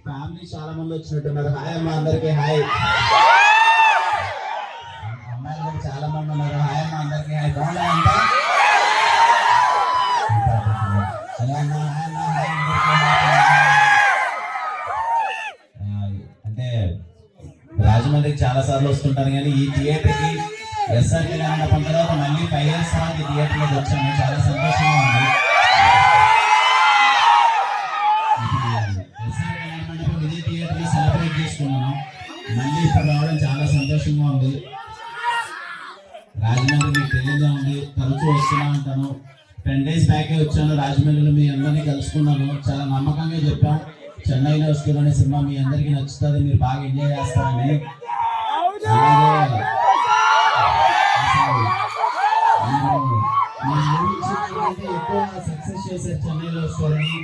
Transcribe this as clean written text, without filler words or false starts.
Family చాలా మంది వచ్చినట్టున్నారు. హాయ్ అమ్మ, అందరికి హాయ్. అమ్మాయిలు కూడా చాలా మంది ఉన్నారు. హాయ్ అమ్మ, అందరికి హాయ్. బాగున్నా అంతా అంటే రాజమండ్రికి చాలా సార్లు వస్తుంటాను, కానీ ఈ థియేటర్కి ఎస్ఆర్కి అన్నప్పటి తర్వాత మళ్ళీ 5 years తర్వాత ఈ థియేటర్లోకి వచ్చాను. చాలా సంతోషంగా ఉంది. ఇదే థియేటర్లో సెలబ్రేట్ చేసుకున్నాను. మళ్ళీ ఇప్పుడు రావడం చాలా సంతోషంగా ఉంది. రాజమండ్రి మీకు తెలియదా ఉంది, తరచూ వస్తూనే ఉంటాను. 10 days బ్యాకే వచ్చాను. రాజమండ్రిలో మీ అందరినీ కలుసుకున్నాను. చాలా నమ్మకంగా చెప్పాం, చెన్నైలో వస్తున్నానే సినిమా మీ అందరికీ నచ్చుతుంది, మీరు బాగా ఎంజాయ్ చేస్తారని. ఎక్కువ సక్సెస్ చేశారు చెన్నైలో వస్తారని.